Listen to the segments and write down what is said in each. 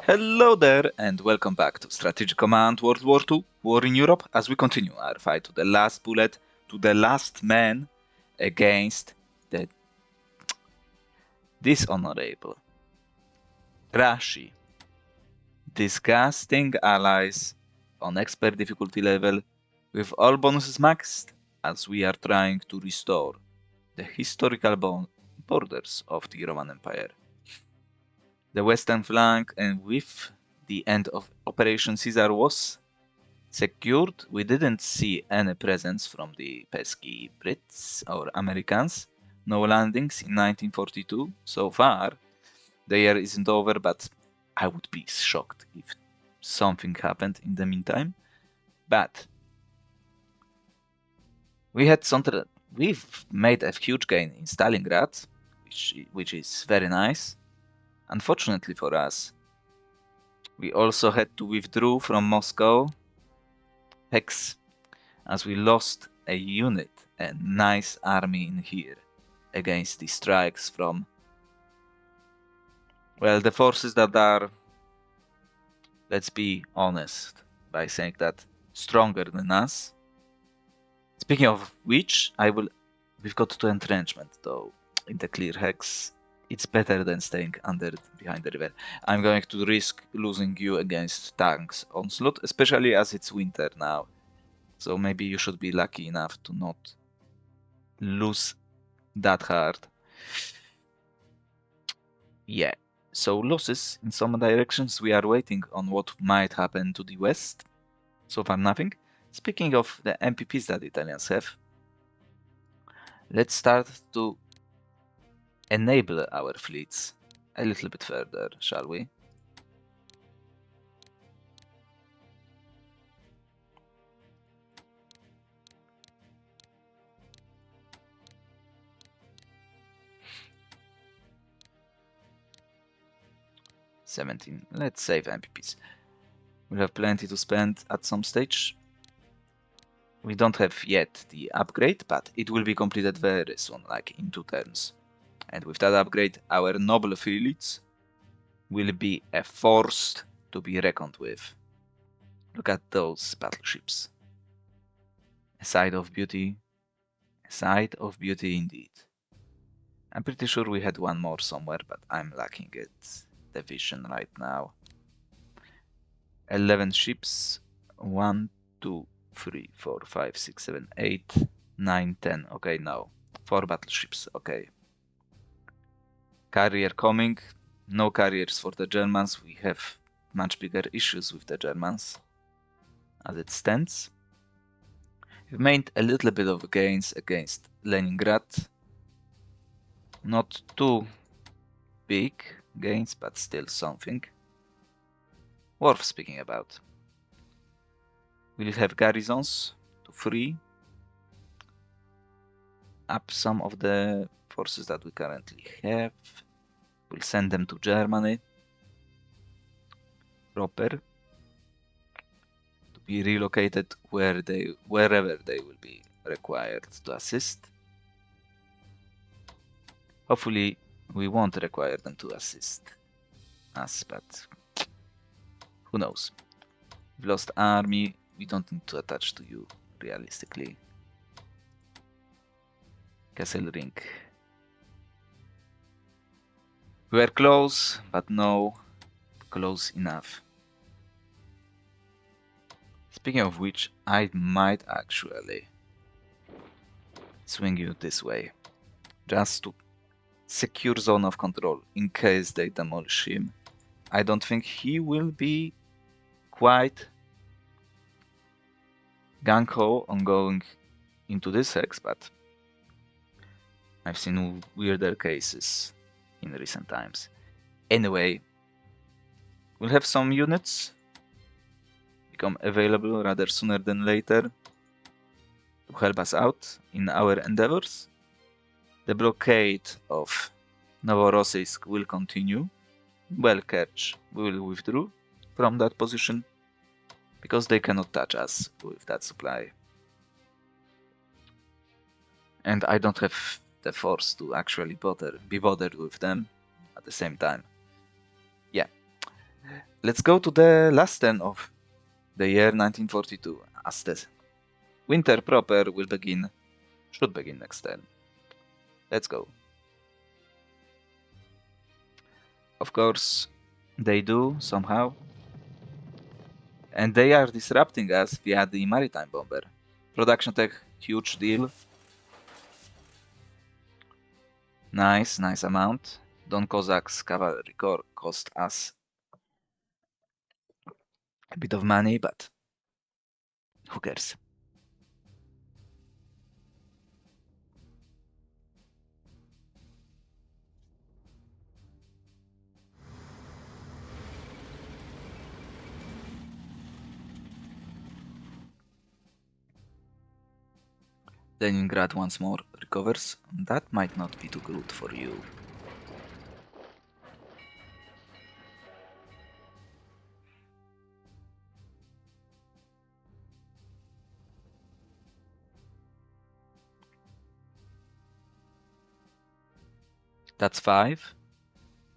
Hello there, and welcome back to Strategic Command World War II, War in Europe, as we continue our fight to the last bullet, to the last man against the dishonorable Rashi. Disgusting allies on expert difficulty level, with all bonuses maxed, as we are trying to restore the historical borders of the Roman Empire. The western flank, and with the end of Operation Caesar, was secured. We didn't see any presence from the pesky Brits or Americans. No landings in 1942 so far. The year isn't over, but I would be shocked if something happened in the meantime. But we've made a huge gain in Stalingrad, which is very nice. Unfortunately for us, we also had to withdraw from Moscow, Hex, as we lost a unit, a nice army in here, against the strikes from, well, the forces that are, let's be honest by saying that, stronger than us. Speaking of which, we've got to entrenchment though, in the clear Hex. It's better than staying behind the river. I'm going to risk losing you against tanks onslaught, especially as it's winter now. So maybe you should be lucky enough to not lose that hard. Yeah, so losses in some directions. We are waiting on what might happen to the west. So far nothing. Speaking of the MPPs that the Italians have, let's start to enable our fleets a little bit further, shall we? $17. Let's save MPPs. We'll have plenty to spend at some stage. We don't have yet the upgrade, but it will be completed very soon, like in 2 turns. And with that upgrade, our noble fleets will be a force to be reckoned with. Look at those battleships. A sight of beauty. A sight of beauty indeed. I'm pretty sure we had one more somewhere, but I'm lacking it. The vision right now. 11 ships. 1, 2, 3, 4, 5, 6, 7, 8, 9, 10. Okay, no. 4 battleships. Okay. Carrier coming. No carriers for the Germans. We have much bigger issues with the Germans as it stands. We've made a little bit of gains against Leningrad. Not too big gains, but still something worth speaking about. We'll have garrisons to free up some of the forces that we currently have. We'll send them to Germany proper to be relocated wherever they will be required to assist. Hopefully we won't require them to assist us, but who knows. We've lost army, we don't need to attach to you realistically. Kesselring. We were close, but no close enough. Speaking of which, I might actually swing you this way, just to secure zone of control in case they demolish him. I don't think he will be quite gung-ho on going into this hex, but I've seen weirder cases in recent times. Anyway, we'll have some units become available rather sooner than later to help us out in our endeavors. The blockade of Novorossiysk will continue. Well, Kerch will withdraw from that position because they cannot touch us with that supply. And I don't have the force to actually be bothered with them at the same time. Yeah. let's go to the last turn of the year 1942, as the winter proper should begin next turn. Let's go. Of course, they do somehow. And they are disrupting us via the maritime bomber. Production tech, huge deal. Nice amount. Don Kozak's cavalry corps cost us a bit of money, but who cares? Leningrad once more recovers. That might not be too good for you. That's 5,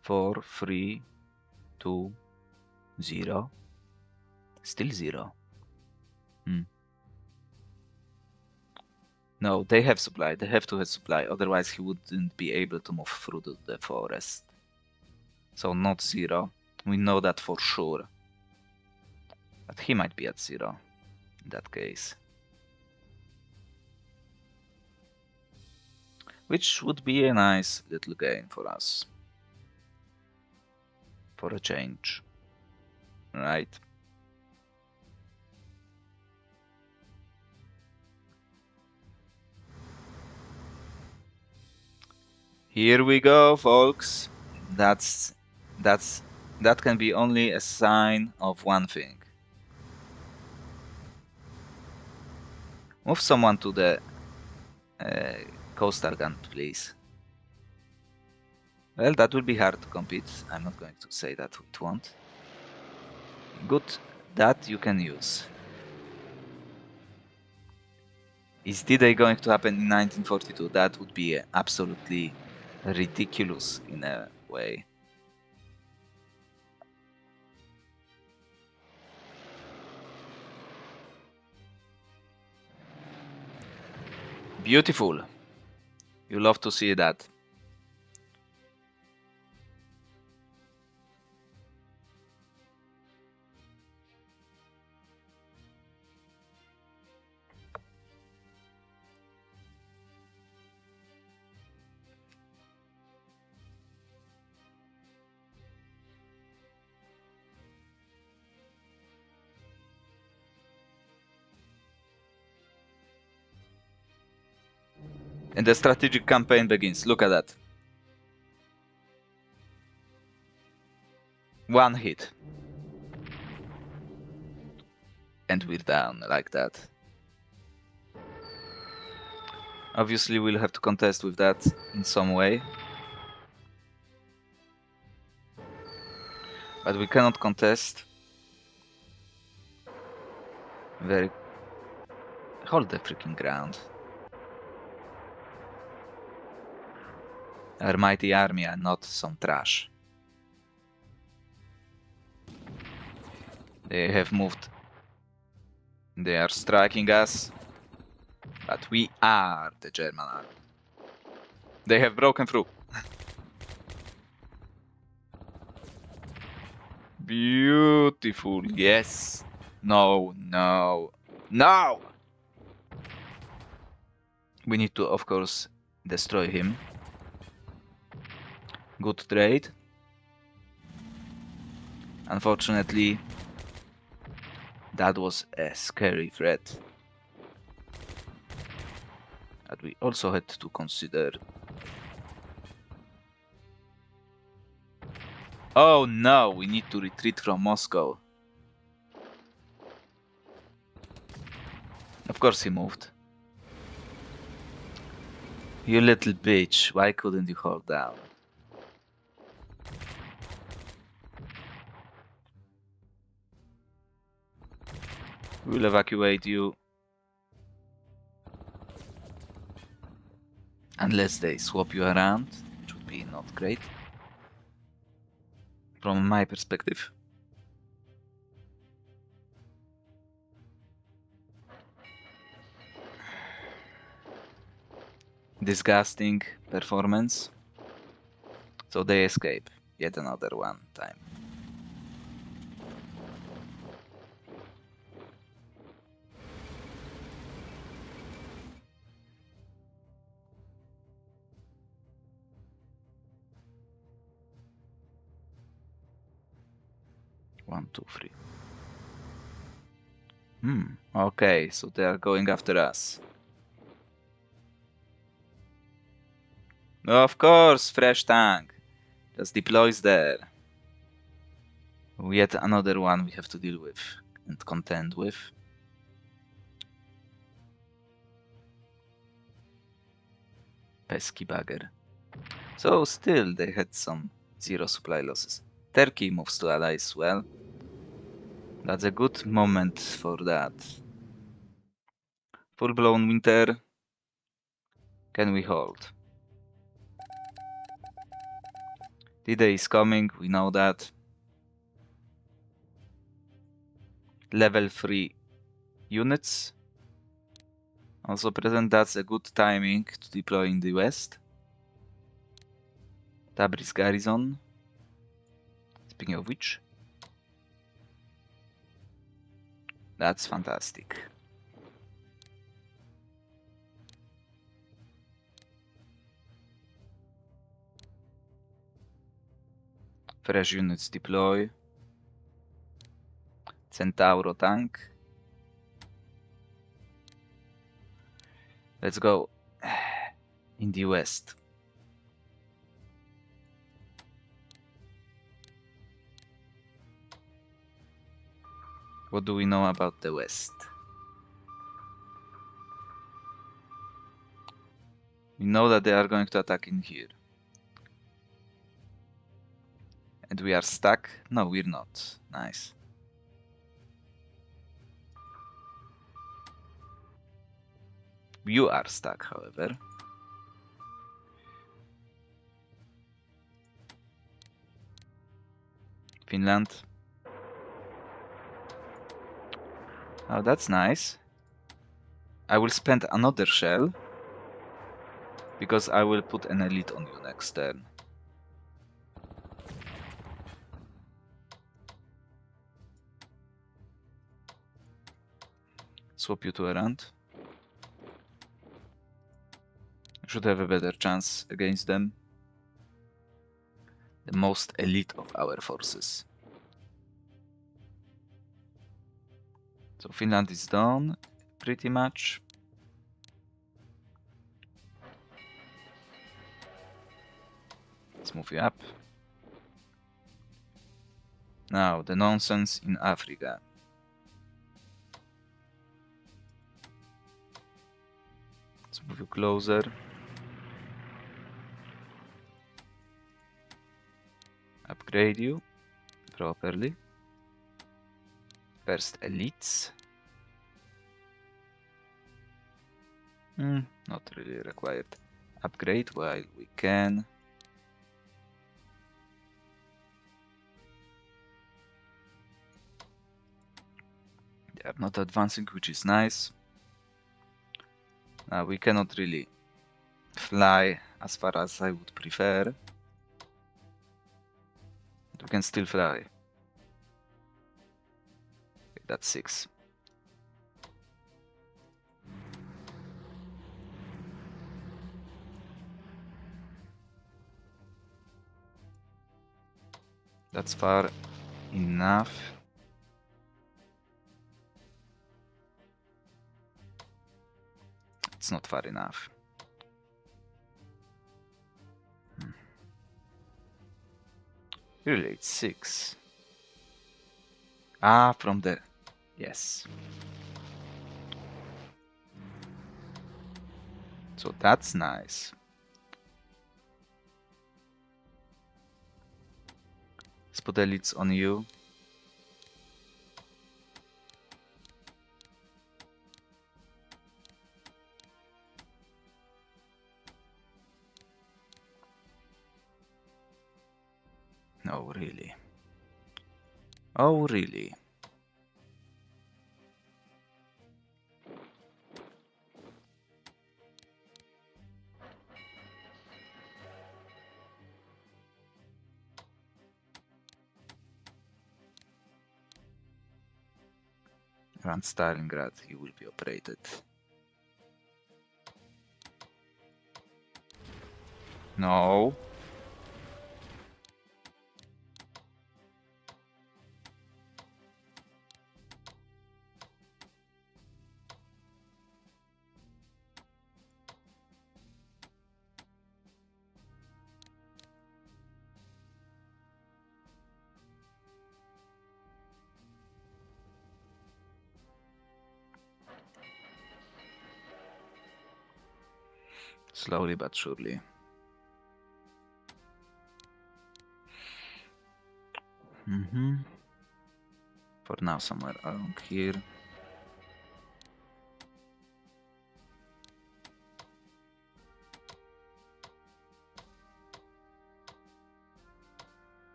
4, 3, 2, 0. Still 0. No, they have supply. They have to have supply. Otherwise, he wouldn't be able to move through the forest. So not 0. We know that for sure. But he might be at 0 in that case. Which would be a nice little gain for us. For a change. Right. Here we go, folks. That can be only a sign of one thing. Move someone to the coastal gun, please. Well, that will be hard to compete. I'm not going to say that it won't. Good, that you can use. Is D-Day going to happen in 1942? That would be absolutely ridiculous in a way. Beautiful. You love to see that. And the strategic campaign begins. Look at that. One hit. And we're down like that. Obviously, we'll have to contest with that in some way. But we cannot contest. Hold the freaking ground. Our mighty army are not some trash. They have moved. They are striking us. But we are the German army. They have broken through. Beautiful, yes. No. We need to, of course, destroy him. Good trade. Unfortunately, that was a scary threat. But we also had to consider. Oh no, we need to retreat from Moscow. Of course he moved. You little bitch, why couldn't you hold down? We'll evacuate you. Unless they swap you around, which would be not great. From my perspective. disgusting performance. So they escape yet another one time. One, two, three. Okay, so they are going after us. Of course, fresh tank. Just deploys there. Yet another one we have to deal with and contend with. Pesky bugger. So still they had some zero supply losses. Turkey moves to allies well. That's a good moment for that. Full-blown winter. Can we hold? D-Day is coming, we know that. Level 3 units. Also present, that's a good timing to deploy in the west. Tabriz garrison. Speaking of which. That's fantastic. Fresh units deploy. Centauro tank. Let's go in the west. What do we know about the west? We know that they are going to attack in here. And we are stuck? No, we're not. Nice. You are stuck, however. Finland. Oh, that's nice. I will spend another shell because I will put an elite on you next turn. Swap you to Errant. Should have a better chance against them. The most elite of our forces. So Finland is done, pretty much. Let's move you up. Now, the nonsense in Africa. Let's move you closer. Upgrade you properly. First elites. Not really required. Upgrade while we can. They are not advancing, which is nice. Now we cannot really fly as far as I would prefer. But we can still fly. Okay, that's 6. That's far enough. It's not far enough. Really, it's 6. Ah, from the... Yes. So that's nice. Let's put elites on you. Oh, really? Oh, really? Around Stalingrad, you will be operated. No. Slowly but surely. For now, somewhere around here.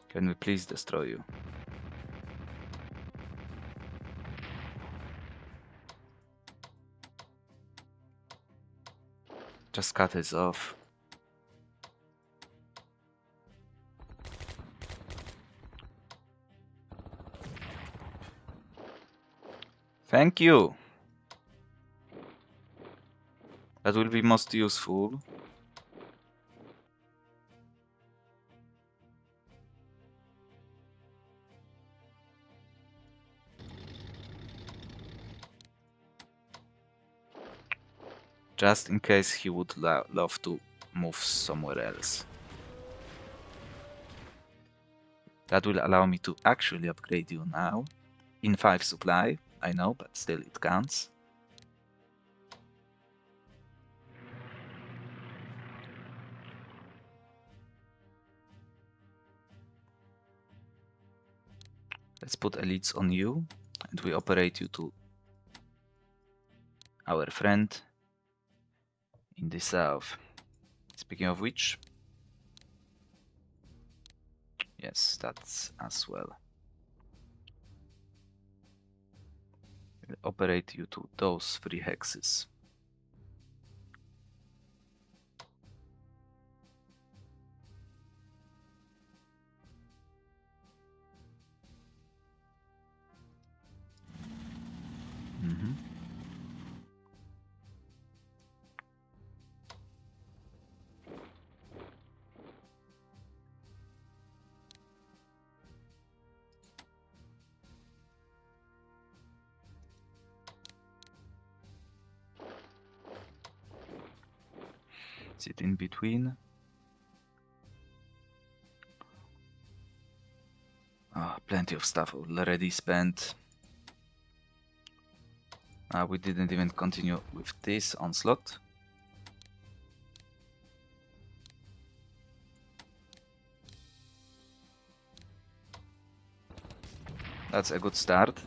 Can we please destroy you? Just cut this off. Thank you. That will be most useful. Just in case he would love to move somewhere else. That will allow me to actually upgrade you now. In 5 supply, I know, but still it counts. Let's put elites on you, and we operate you to our friend in the south. Speaking of which, yes, that's as well. We'll operate you to those 3 hexes. Sit in between. Plenty of stuff already spent. We didn't even continue with this onslaught. That's a good start.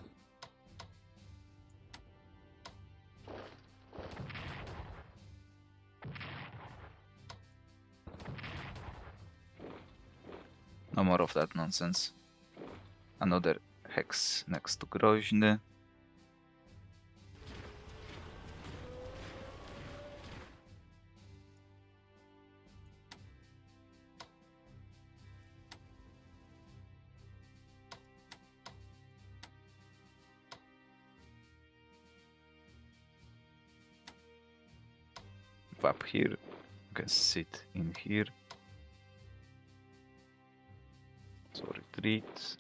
No more of that nonsense. Another hex next to Groźny. Up here, you can sit in here. So retreat.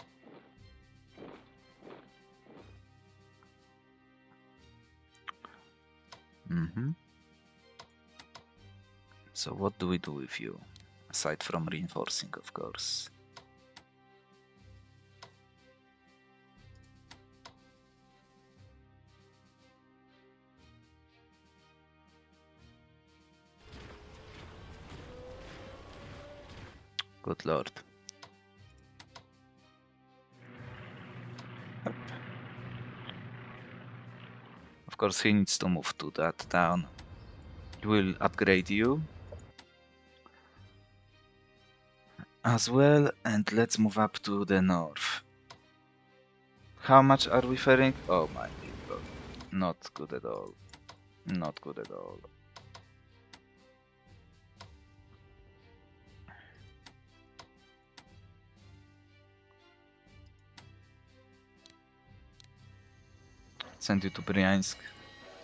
So what do we do with you? Aside from reinforcing, of course. Good lord. Of course he needs to move to that town. We'll upgrade you as well, and let's move up to the north. How much are we faring? Oh my god. Not good at all. Not good at all. Send you to Bryansk.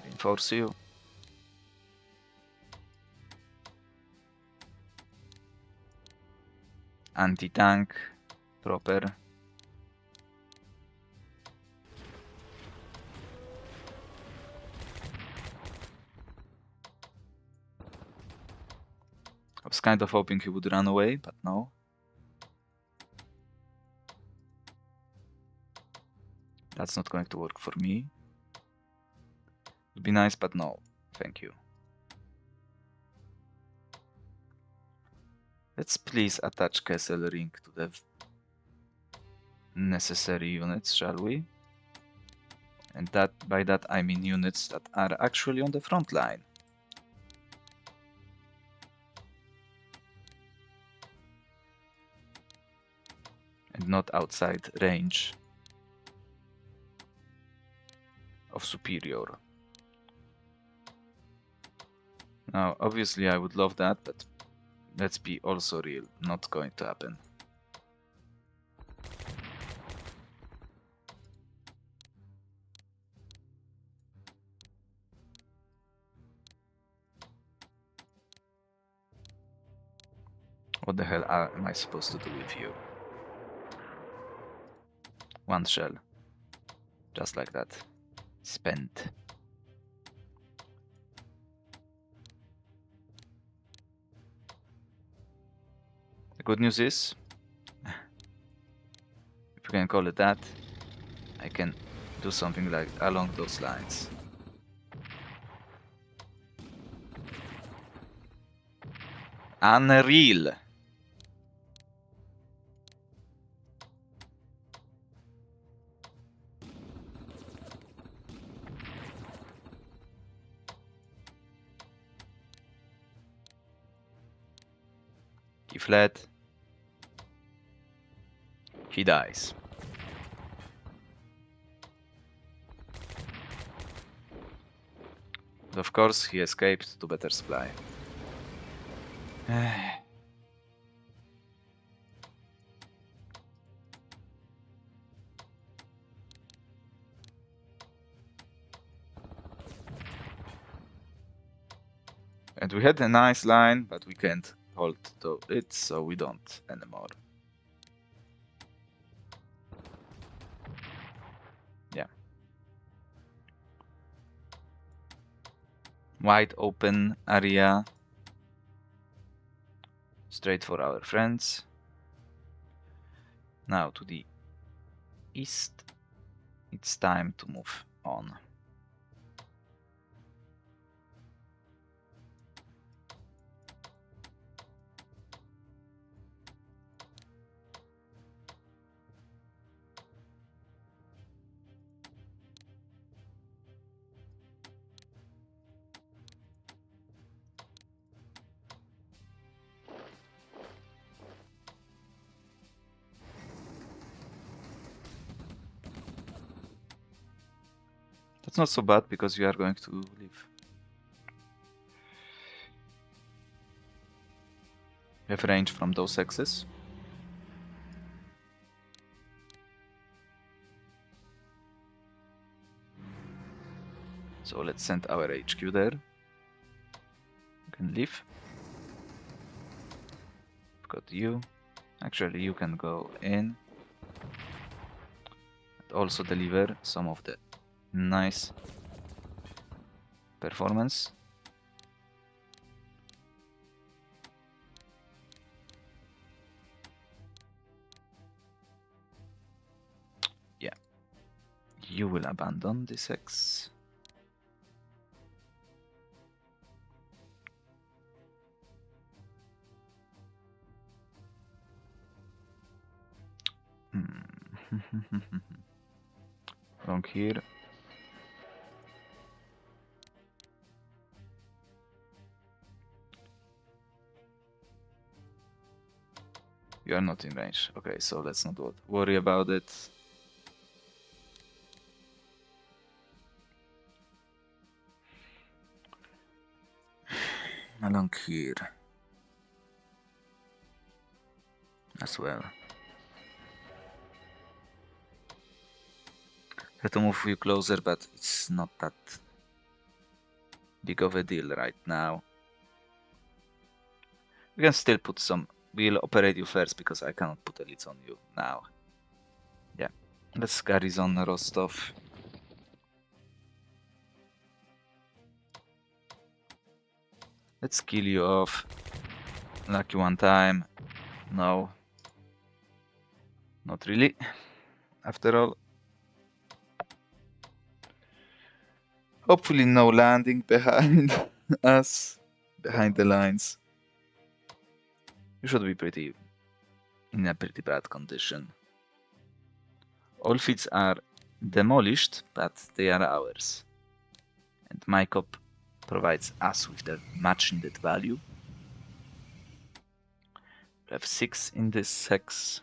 Reinforce you. Anti-tank. Proper. I was kind of hoping he would run away, but no. That's not going to work for me. Would be nice, but no. Thank you. Let's please attach Castle Ring to the necessary units, shall we? And that by that I mean units that are actually on the front line. And not outside range of superior. Now, obviously I would love that, but let's be also real, not going to happen. What the hell am I supposed to do with you? One shell. Just like that. Spent. The good news is, if you can call it that, I can do something like along those lines. Unreal! He fled. He dies. But of course, he escaped to better supply. And we had a nice line, but we can't hold to it, so we don't anymore. Yeah. Wide open area. Straight for our friends. Now to the east. It's time to move on. That's not so bad because you are going to leave. You have range from those axes. So let's send our HQ there. You can leave. We've got you. Actually, you can go in. And also deliver some of the nice performance. Yeah. You will abandon this X. Along here. You are not in range. Okay, so let's not worry about it. Along here as well. Have to move you closer, but it's not that big of a deal right now. We can still put some... We'll operate you first, because I cannot put elites on you now. Yeah. Let's garrison Rostov. Let's kill you off. Lucky one time. No. Not really. After all. Hopefully no landing behind us. Behind the lines. You should be pretty... in a pretty bad condition. All fleets are demolished, but they are ours. And MyCop provides us with the much needed value. We have 6 in this hex.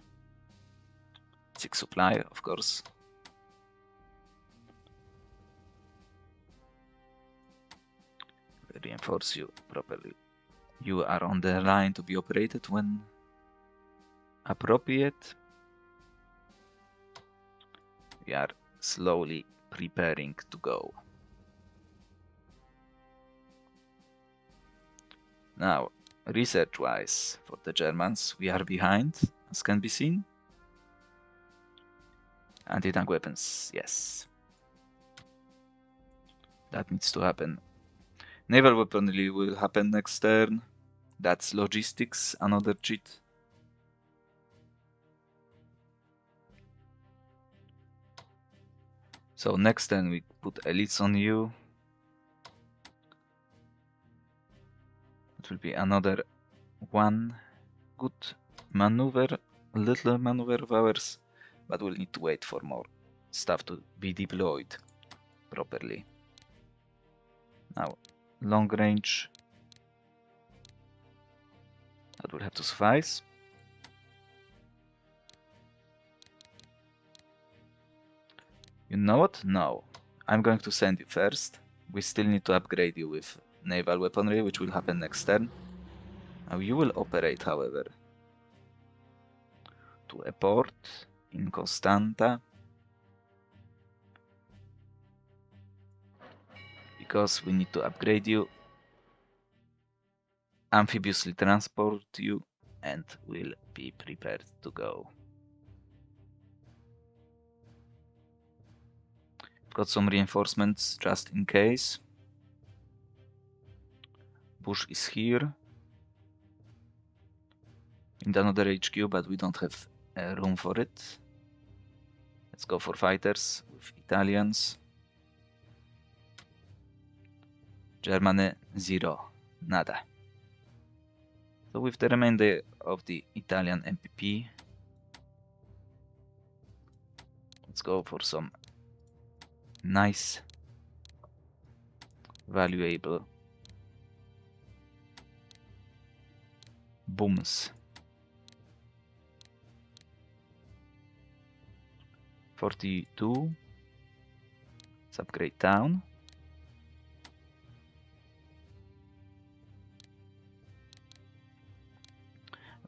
6 supply, of course. Reinforce you properly. You are on the line to be operated when appropriate. We are slowly preparing to go. Now, research-wise, for the Germans, we are behind, as can be seen. Anti-tank weapons, yes. That needs to happen. Naval weaponry will happen next turn. That's logistics, another cheat. So next turn we put elites on you. It will be another one good maneuver, a little maneuver of ours, but we'll need to wait for more stuff to be deployed properly. Now, long range. That will have to suffice. You know what? No. I'm going to send you first. We still need to upgrade you with naval weaponry, which will happen next turn. Now you will operate, however, to a port in Constanta, because we need to upgrade you, amphibiously transport you, and will be prepared to go. Got some reinforcements just in case. Bush is here in another HQ, but we don't have room for it. Let's go for fighters with Italians. Germany 0, nada. So with the remainder of the Italian MPP, let's go for some nice, valuable booms. 42. Let's upgrade town.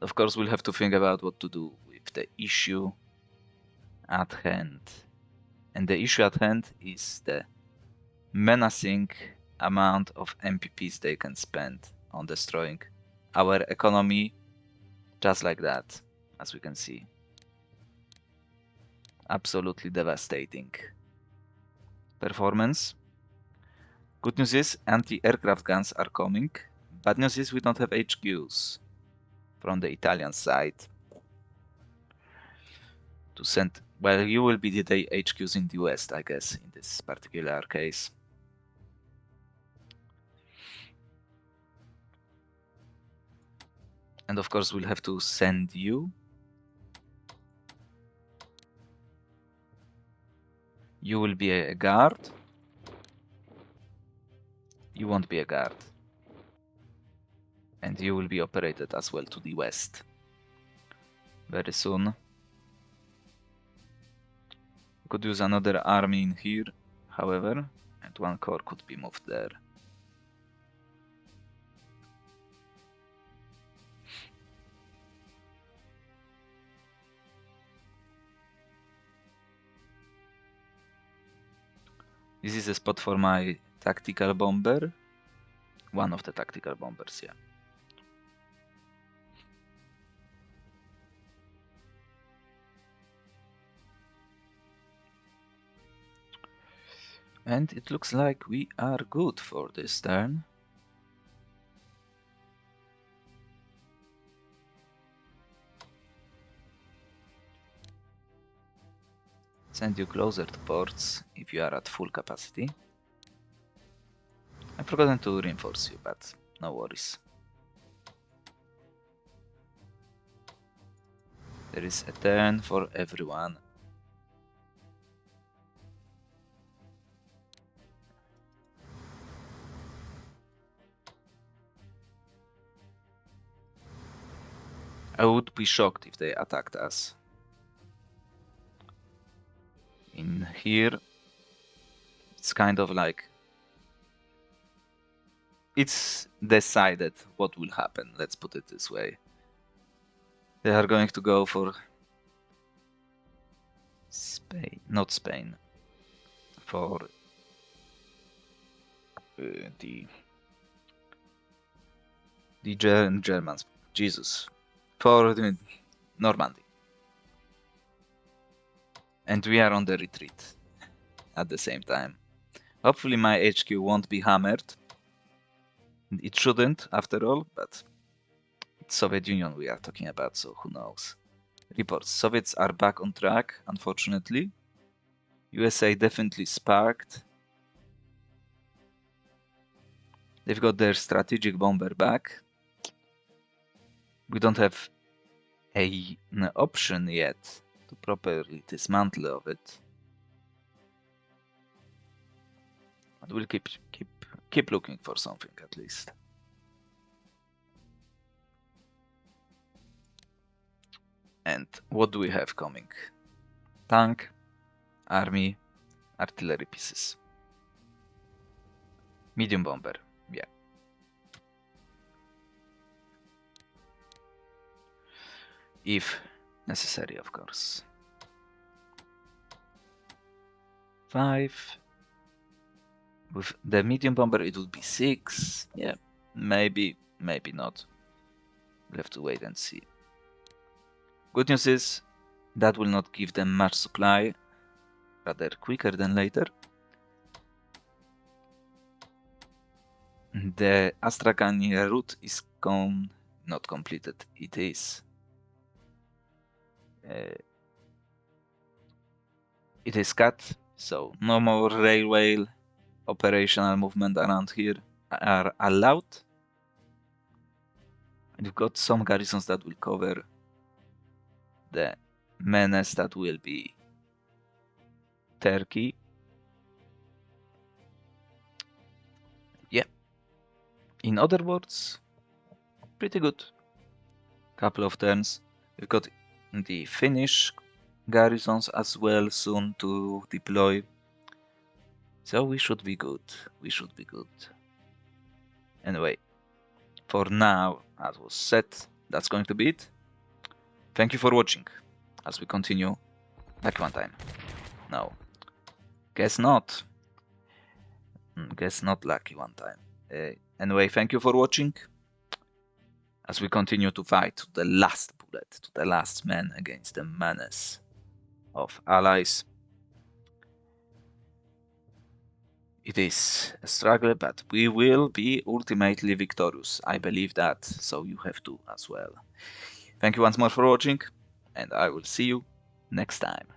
Of course, we'll have to think about what to do with the issue at hand. And the issue at hand is the menacing amount of MPPs they can spend on destroying our economy, just like that, as we can see. Absolutely devastating performance. Good news is anti-aircraft guns are coming. Bad news is we don't have HQs from the Italian side to send. Well, you will be the HQs in the West, I guess, in this particular case. And of course, we'll have to send you. You will be a guard. You won't be a guard. And you will be operated as well to the west very soon. We could use another army in here, however, and one corps could be moved there. This is a spot for my tactical bomber. One of the tactical bombers, yeah. And it looks like we are good for this turn. Send you closer to ports if you are at full capacity. I've forgotten to reinforce you, but no worries. There is a turn for everyone. I would be shocked if they attacked us. In here, it's kind of like it's decided what will happen, let's put it this way. They are going to go for Spain, not Spain, for the Germans, Jesus, for the Normandy. And we are on the retreat at the same time. Hopefully my HQ won't be hammered. It shouldn't, after all, but it's Soviet Union we are talking about, so who knows. Reports. Soviets are back on track, unfortunately. USA definitely sparked. They've got their strategic bomber back. We don't have an option yet to properly dismantle of it. But we'll keep looking for something at least. And what do we have coming? Tank, army, artillery pieces. Medium bomber, yeah. If necessary, of course. 5. With the medium bomber it would be 6. Yeah, maybe not. We'll have to wait and see. Good news is that will not give them much supply, rather quicker than later. The Astrakhan route is not completed. It is. It is cut, so no more railway operational movement around here are allowed. We've got some garrisons that will cover the menace that will be Turkey. Yeah. In other words, pretty good. Couple of turns. We've got the Finnish garrisons as well soon to deploy. So we should be good. We should be good. Anyway, for now, as was said, that's going to be it. Thank you for watching. As we continue, back one time. No. Guess not. Guess not lucky one time. Anyway, thank you for watching. As we continue to fight to the last bullet, to the last man against the menace of allies. It is a struggle, but we will be ultimately victorious. I believe that, so you have to as well. Thank you once more for watching, and I will see you next time.